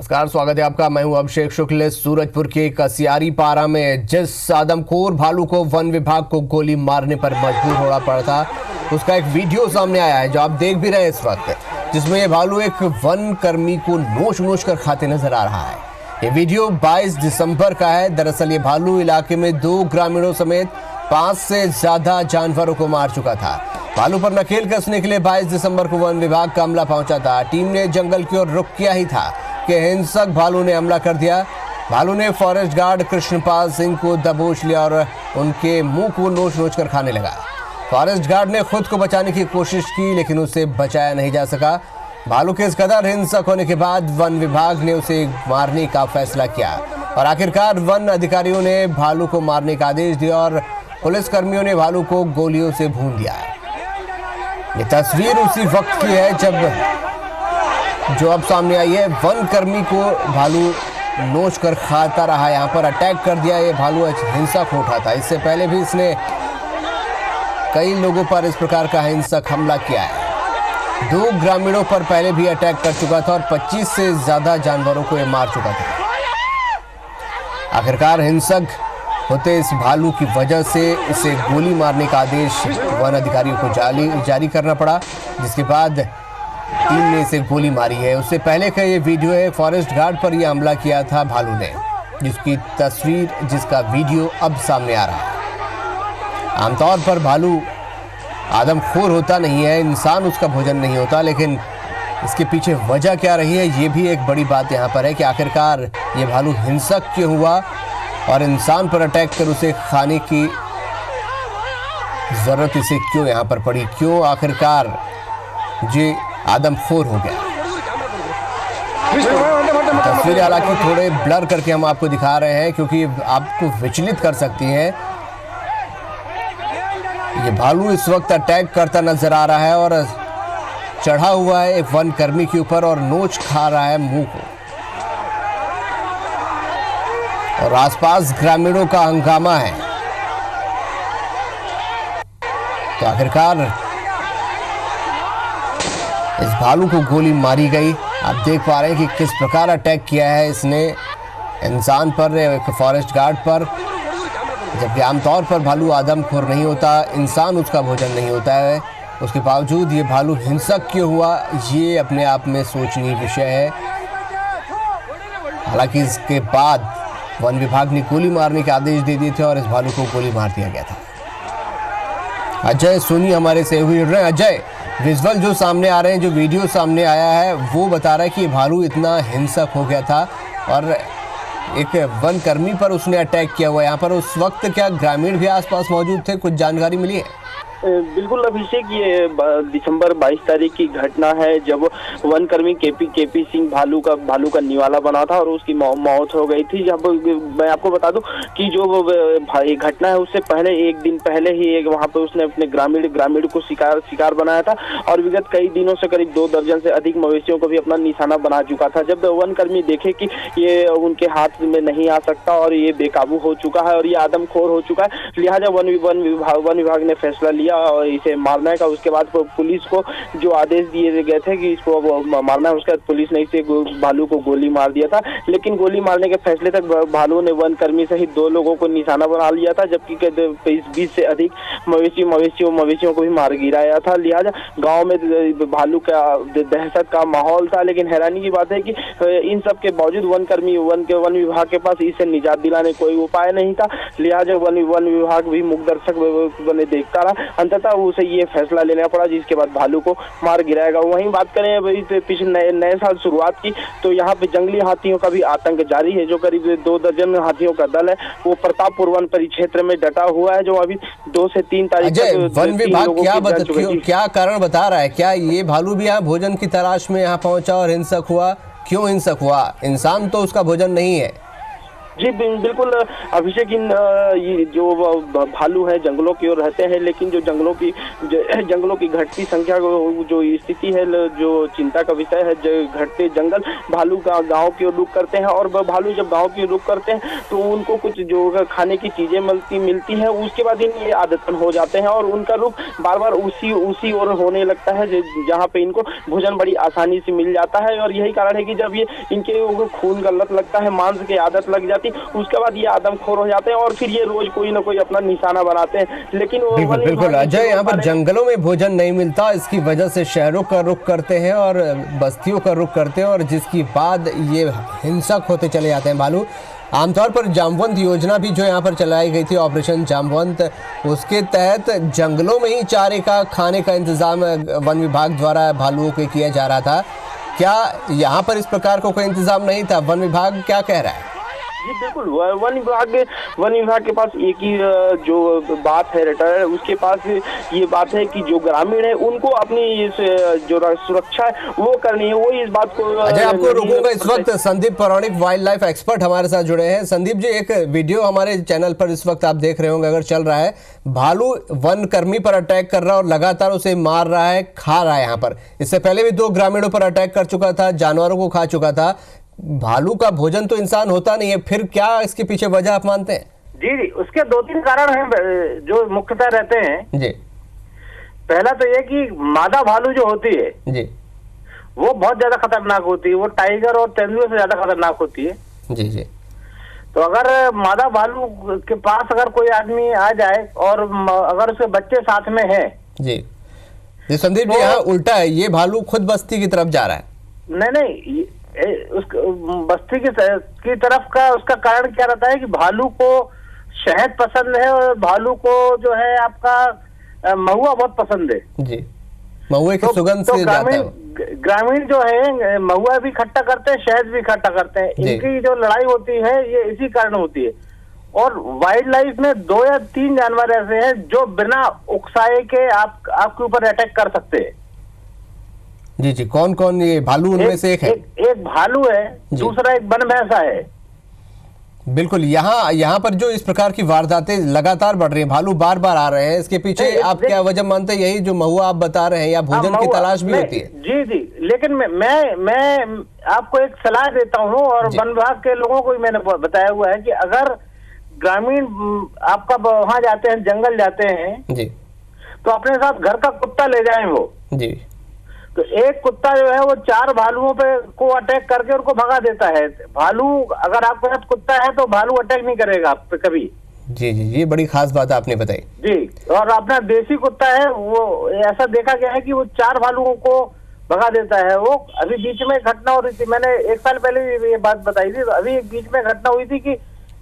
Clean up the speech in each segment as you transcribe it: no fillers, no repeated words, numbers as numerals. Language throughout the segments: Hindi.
नमस्कार, स्वागत है आपका। मैं हूं अभिषेक शुक्ल। सूरजपुर के कसियारी पारा में जिस आदमखोर भालू को वन विभाग को गोली मारने पर मजबूर होना पड़ा था, उसका एक वीडियो सामने आया है जो आप देख भी रहे हैं इस वक्त, जिसमें ये भालू एक वन कर्मी को नोच नोच कर खाते नजर आ रहा है। ये वीडियो 22 दिसंबर का है। दरअसल ये भालू इलाके में 2 ग्रामीणों समेत 5 से ज्यादा जानवरों को मार चुका था। भालू पर नकेल कसने के लिए 22 दिसंबर को वन विभाग का अमला पहुंचा था। टीम ने जंगल की ओर रुख किया ही था कि हिंसक भालू ने हमला कर दिया। भालू ने फॉरेस्ट गार्ड कृष्णपाल सिंह को दबोच लिया और उनके मुंह को नोच नोच कर खाने लगा। फॉरेस्ट गार्ड ने खुद को बचाने की कोशिश की, लेकिन उसे बचाया नहीं जा सका। भालू के इस कदर हिंसक होने के बाद वन विभाग ने उसे मारने का फैसला किया और आखिरकार वन अधिकारियों ने भालू को मारने का आदेश दिया और पुलिस कर्मियों ने भालू को गोलियों से भून दिया। ये तस्वीर उसी वक्त की है जब जो अब सामने आई है। वन कर्मी को भालू नोच कर खाता रहा, यहाँ पर अटैक कर दिया। ये भालू हिंसक उठा था। इससे पहले भी इसने कई लोगों पर इस प्रकार का हिंसक हमला किया है। 2 ग्रामीणों पर पहले भी अटैक कर चुका था और 25 से ज्यादा जानवरों को ये मार चुका था। आखिरकार हिंसक होते इस भालू की वजह से इसे गोली मारने का आदेश वन अधिकारियों को जारी करना पड़ा, जिसके बाद टीम ने इसे गोली मारी है। उससे पहले का ये वीडियो है। फॉरेस्ट गार्ड पर यह हमला किया था भालू ने, जिसका वीडियो अब सामने आ रहा है। आमतौर पर भालू आदमखोर होता नहीं है, इंसान उसका भोजन नहीं होता, लेकिन इसके पीछे वजह क्या रही है, ये भी एक बड़ी बात यहाँ पर है कि आखिरकार ये भालू हिंसक क्यों हुआ और इंसान पर अटैक कर उसे खाने की जरूरत इसे क्यों यहाँ पर पड़ी, क्यों आखिरकार ये आदमखोर हो गया। तस्वीरें हालांकि थोड़े ब्लर करके हम आपको दिखा रहे हैं क्योंकि आपको विचलित कर सकती हैं। ये भालू इस वक्त अटैक करता नजर आ रहा है और चढ़ा हुआ है एक वन कर्मी के ऊपर और नोच खा रहा है मुंह को, और आसपास ग्रामीणों का हंगामा है। तो आखिरकार इस भालू को गोली मारी गई। आप देख पा रहे हैं कि किस प्रकार अटैक किया है इसने इंसान पर, एक फॉरेस्ट गार्ड पर, जबकि आमतौर पर भालू आदमखोर नहीं होता, इंसान उसका भोजन नहीं होता है। उसके बावजूद ये भालू हिंसक क्यों हुआ, ये अपने आप में सोचनीय विषय है। हालांकि इसके बाद वन विभाग ने गोली मारने के आदेश दे दिए थे और इस भालू को गोली मार दिया गया था। अजय सोनी हमारे से जुड़ रहे हैं। अजय, विजुअल जो सामने आ रहे हैं, जो वीडियो सामने आया है, वो बता रहा है कि भालू इतना हिंसक हो गया था और एक वन कर्मी पर उसने अटैक किया हुआ। यहाँ पर उस वक्त क्या ग्रामीण भी आसपास मौजूद थे, कुछ जानकारी मिली है? बिल्कुल अभिषेक, ये दिसंबर 22 तारीख की घटना है जब वन कर्मी केपी सिंह भालू का निवाला बना था और उसकी मौत हो गई थी। जब मैं आपको बता दूं कि जो घटना है उससे पहले एक दिन पहले ही वहां पे उसने अपने ग्रामीण को शिकार बनाया था और विगत कई दिनों से करीब 2 दर्जन से अधिक मवेशियों को भी अपना निशाना बना चुका था। जब वन कर्मी देखे कि ये उनके हाथ में नहीं आ सकता और ये बेकाबू हो चुका है और ये आदमखोर हो चुका है, लिहाजा वन विभाग ने फैसला लिया और इसे मारने का। उसके बाद पुलिस को जो आदेश दिए गए थे कि इसको मारना है, उसके बाद पुलिस ने इसे भालू को गोली मार दिया था। लेकिन गोली मारने के फैसले तक भालू ने वन कर्मी सहित 2 लोगों को निशाना बना लिया था, जबकि 20 से अधिक मवेशियों को भी मार गिराया था। लिहाजा गांव में भालू का दहशत का माहौल था। लेकिन हैरानी की बात है कि इन सब के बावजूद वन विभाग के पास इसे निजात दिलाने कोई उपाय नहीं था। लिहाजा वन विभाग भी मूक दर्शक बने देखता रहा। अंततः उसे ये फैसला लेना पड़ा, जिसके बाद भालू को मार गिराएगा। वहीं बात करें पिछले नए साल शुरुआत की, तो यहाँ पे जंगली हाथियों का भी आतंक जारी है। जो करीब 2 दर्जन हाथियों का दल है वो प्रतापपुर वन परिक्षेत्र में डटा हुआ है, जो अभी 2 से 3 तारीख तक वन विभाग क्या कारण बता रहा है? क्या ये भालू भी यहाँ भोजन की तलाश में यहाँ पहुंचा और हिंसक हुआ? क्यों हिंसक हुआ? इंसान तो उसका भोजन नहीं है। जी बिल्कुल अभिषेक, इन ये जो भालू है जंगलों की ओर रहते हैं, लेकिन जो जंगलों की घटती संख्या जो स्थिति है, जो चिंता का विषय है, जो घटते जंगल, भालू का गांव की ओर रुख करते हैं। और भालू जब गांव की रुख करते हैं तो उनको कुछ जो खाने की चीजें मिलती है, उसके बाद ये आदतन हो जाते हैं और उनका रुख बार बार उसी ओर होने लगता है जहाँ पे इनको भोजन बड़ी आसानी से मिल जाता है। और यही कारण है कि जब ये इनके खून गलत लगता है, मांस की आदत लग जाती, उसके बाद ये आदमखोर हो जाते हैं और फिर ये रोज कोई ना कोई अपना निशाना बनाते हैं। लेकिन बिल्कुल अजय, यहाँ पर जंगलों में भोजन नहीं मिलता, इसकी वजह से शहरों का रुख करते हैं और बस्तियों का रुख करते हैं, और जिसकी बाद ये हिंसक होते चले जाते हैं भालू। आमतौर पर जामवंत योजना भी जो यहाँ पर चलाई गई थी, ऑपरेशन जामवंत, उसके तहत जंगलों में ही चारे का खाने का इंतजाम वन विभाग द्वारा भालुओं के किया जा रहा था। क्या यहाँ पर इस प्रकार का कोई इंतजाम नहीं था? वन विभाग क्या कह रहा है? जी बिल्कुल, वन विभाग के पास एक ही जो बात है रिटायर, उसके पास ये बात है कि जो ग्रामीण है उनको अपनी इस जो सुरक्षा है वो करनी है। वो इस बात को अजय, आपको रोकूंगा। इस वक्त संदीप पौराणिक वाइल्ड लाइफ एक्सपर्ट हमारे साथ जुड़े हैं। संदीप जी, एक वीडियो हमारे चैनल पर इस वक्त आप देख रहे होंगे, अगर चल रहा है, भालू वन कर्मी पर अटैक कर रहा है और लगातार उसे मार रहा है, खा रहा है। यहाँ पर इससे पहले भी 2 ग्रामीणों पर अटैक कर चुका था, जानवरों को खा चुका था। भालू का भोजन तो इंसान होता नहीं है, फिर क्या इसके पीछे वजह आप मानते हैं? जी, उसके 2-3 कारण हैं जो मुख्यतः रहते हैं जी। पहला तो ये कि मादा भालू जो होती है जी, वो बहुत ज्यादा खतरनाक होती है, वो टाइगर और तेंदुए से ज्यादा खतरनाक होती है। जी जी। तो अगर मादा भालू के पास अगर कोई आदमी आ जाए और अगर उसके बच्चे साथ में है। जी संदीप जी, यहाँ उल्टा है, ये भालू खुद बस्ती की तरफ जा रहा है। नहीं, उस बस्ती की तरफ का उसका कारण क्या रहता है कि भालू को शहद पसंद है और भालू को जो है आपका महुआ बहुत पसंद है। जी, महुए की सुगंध से जाता है। ग्रामीण जो है महुआ भी इकट्ठा करते हैं, शहद भी इकट्ठा करते हैं। इनकी जो लड़ाई होती है ये इसी कारण होती है। और वाइल्ड लाइफ में 2 या 3 जानवर ऐसे हैं जो बिना उकसाए के आपके ऊपर अटैक कर सकते हैं। जी जी, कौन कौन? ये भालू उनमें से एक है। एक भालू है, दूसरा एक वन भैंसा है। बिल्कुल, यहाँ पर जो इस प्रकार की वारदातें लगातार बढ़ रही हैं, भालू बार बार आ रहे हैं, इसके पीछे आप क्या वजह मानते हैं? यही जो महुआ आप बता रहे हैं, या भोजन की तलाश भी होती है? जी जी, लेकिन मैं आपको एक सलाह देता हूँ और वन विभाग के लोगों को भी मैंने बताया हुआ है कि अगर ग्रामीण आपका वहां जाते हैं, जंगल जाते हैं जी, तो अपने साथ घर का कुत्ता ले जाएं वो जी। तो एक कुत्ता जो है वो 4 भालुओं पे को अटैक करके उनको भगा देता है। भालू अगर आपके साथ कुत्ता है तो भालू अटैक नहीं करेगा आप पे कभी। जी जी, ये बड़ी खास बात आपने बताई। जी, और अपना देसी कुत्ता है वो ऐसा देखा गया है कि वो 4 भालुओं को भगा देता है। वो अभी बीच में घटना हो रही थी, मैंने 1 साल पहले ये बात बताई थी। तो अभी एक बीच में घटना हुई थी कि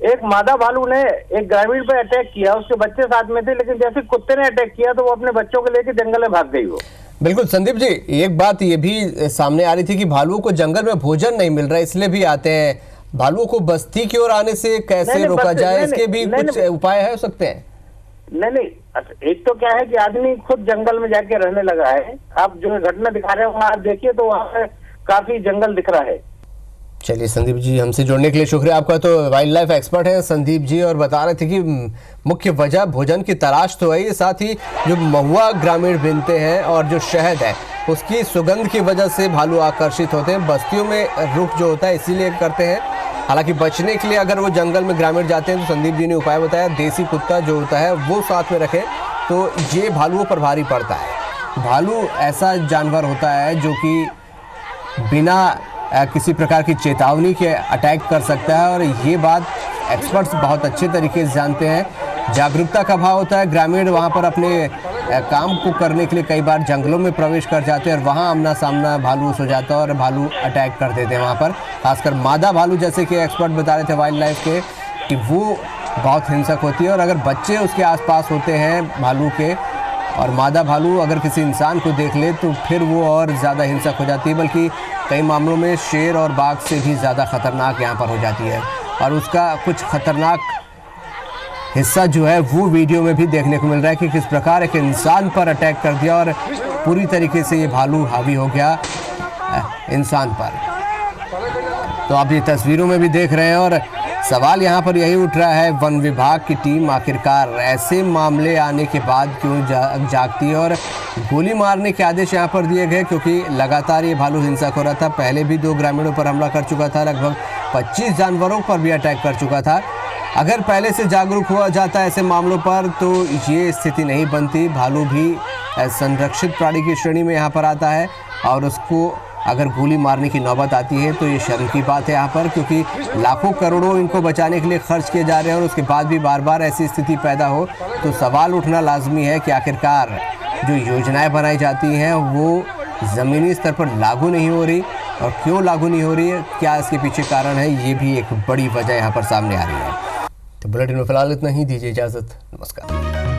एक मादा भालू ने एक ग्रामीण पे अटैक किया, उसके बच्चे साथ में थे, लेकिन जैसे कुत्ते ने अटैक किया तो वो अपने बच्चों को लेकर जंगल में भाग गई। वो बिल्कुल संदीप जी, एक बात ये भी सामने आ रही थी कि भालुओं को जंगल में भोजन नहीं मिल रहा है, इसलिए भी आते हैं। भालुओं को बस्ती की ओर आने से कैसे रोका जाए, इसके भी कुछ उपाय हो सकते हैं? नहीं, एक तो क्या है कि आदमी खुद जंगल में जाके रहने लगा है। आप जो घटना दिखा रहे हो वहां देखिए तो वहां काफी जंगल दिख रहा है। चलिए संदीप जी, हमसे जुड़ने के लिए शुक्रिया आपका। तो वाइल्ड लाइफ एक्सपर्ट हैं संदीप जी, और बता रहे थे कि मुख्य वजह भोजन की तलाश तो है, साथ ही जो महुआ ग्रामीण बीनते हैं और जो शहद है उसकी सुगंध की वजह से भालू आकर्षित होते हैं, बस्तियों में रुख जो होता है इसीलिए करते हैं। हालांकि बचने के लिए अगर वो जंगल में ग्रामीण जाते हैं तो संदीप जी ने उपाय बताया, देसी कुत्ता जो होता है वो साथ में रखें तो ये भालुओं पर भारी पड़ता है। भालू ऐसा जानवर होता है जो कि बिना किसी प्रकार की चेतावनी के अटैक कर सकता है, और ये बात एक्सपर्ट्स बहुत अच्छे तरीके से जानते हैं। जागरूकता का अभाव होता है, ग्रामीण वहाँ पर अपने काम को करने के लिए कई बार जंगलों में प्रवेश कर जाते हैं और वहाँ आमना सामना भालू हो जाता है और भालू अटैक कर देते हैं वहाँ पर। खासकर मादा भालू, जैसे कि एक्सपर्ट बता रहे थे वाइल्ड लाइफ के, कि वो बहुत हिंसक होती है, और अगर बच्चे उसके आसपास होते हैं भालू के, और मादा भालू अगर किसी इंसान को देख ले तो फिर वो और ज़्यादा हिंसक हो जाती है, बल्कि कई मामलों में शेर और बाघ से भी ज़्यादा खतरनाक यहाँ पर हो जाती है। और उसका कुछ खतरनाक हिस्सा जो है वो वीडियो में भी देखने को मिल रहा है कि किस प्रकार एक इंसान पर अटैक कर दिया और पूरी तरीके से ये भालू हावी हो गया इंसान पर। तो आप ये तस्वीरों में भी देख रहे हैं, और सवाल यहाँ पर यही उठ रहा है, वन विभाग की टीम आखिरकार ऐसे मामले आने के बाद क्यों जागती है और गोली मारने के आदेश यहाँ पर दिए गए, क्योंकि लगातार ये भालू हिंसक हो रहा था। पहले भी 2 ग्रामीणों पर हमला कर चुका था, लगभग 25 जानवरों पर भी अटैक कर चुका था। अगर पहले से जागरूक हुआ जाता ऐसे मामलों पर तो ये स्थिति नहीं बनती। भालू भी संरक्षित प्राणी की श्रेणी में यहाँ पर आता है और उसको अगर गोली मारने की नौबत आती है तो ये शर्म की बात है यहाँ पर, क्योंकि लाखों करोड़ों इनको बचाने के लिए खर्च किए जा रहे हैं और उसके बाद भी बार बार ऐसी स्थिति पैदा हो तो सवाल उठना लाजमी है कि आखिरकार जो योजनाएं बनाई जाती हैं वो ज़मीनी स्तर पर लागू नहीं हो रही और क्यों लागू नहीं हो रही है, क्या इसके पीछे कारण है, ये भी एक बड़ी वजह यहाँ पर सामने आ रही है। तो बुलेटिन में फिलहाल इतना ही, दीजिए इजाज़त, नमस्कार।